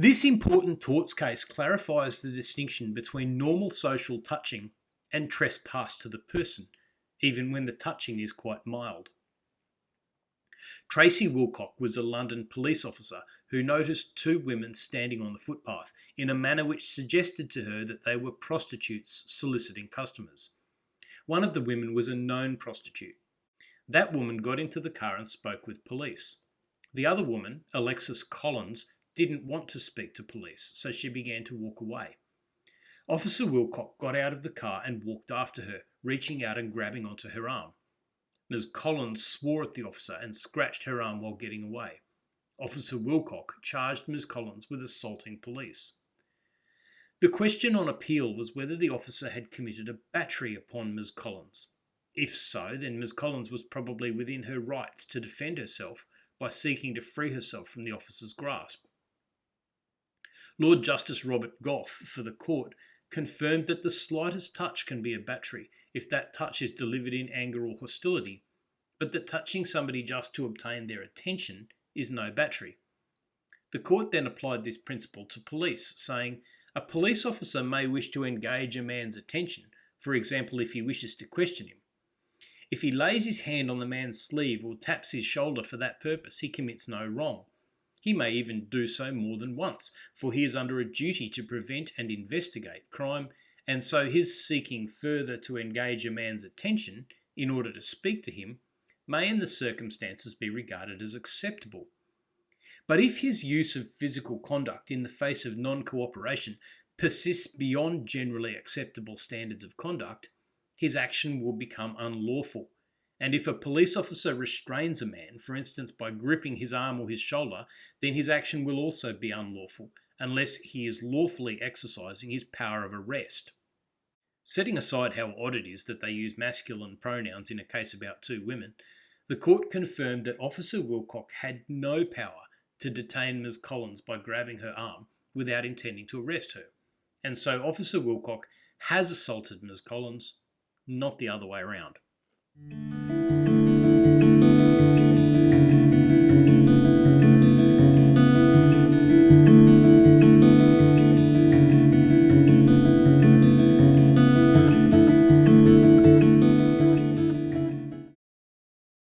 This important torts case clarifies the distinction between normal social touching and trespass to the person, even when the touching is quite mild. Tracy Wilcock was a London police officer who noticed two women standing on the footpath in a manner which suggested to her that they were prostitutes soliciting customers. One of the women was a known prostitute. That woman got into the car and spoke with police. The other woman, Alexis Collins, didn't want to speak to police, so she began to walk away. Officer Wilcock got out of the car and walked after her, reaching out and grabbing onto her arm. Ms. Collins swore at the officer and scratched her arm while getting away. Officer Wilcock charged Ms. Collins with assaulting police. The question on appeal was whether the officer had committed a battery upon Ms. Collins. If so, then Ms. Collins was probably within her rights to defend herself by seeking to free herself from the officer's grasp. Lord Justice Robert Goff for the court confirmed that the slightest touch can be a battery if that touch is delivered in anger or hostility, but that touching somebody just to obtain their attention is no battery. The court then applied this principle to police, saying a police officer may wish to engage a man's attention, for example if he wishes to question him. If he lays his hand on the man's sleeve or taps his shoulder for that purpose, he commits no wrong. He may even do so more than once, for he is under a duty to prevent and investigate crime, and so his seeking further to engage a man's attention in order to speak to him may in the circumstances be regarded as acceptable. But if his use of physical conduct in the face of non-cooperation persists beyond generally acceptable standards of conduct, his action will become unlawful. And if a police officer restrains a man, for instance by gripping his arm or his shoulder, then his action will also be unlawful, unless he is lawfully exercising his power of arrest. Setting aside how odd it is that they use masculine pronouns in a case about two women, the court confirmed that Officer Wilcock had no power to detain Ms. Collins by grabbing her arm without intending to arrest her. And so Officer Wilcock has assaulted Ms. Collins, not the other way around.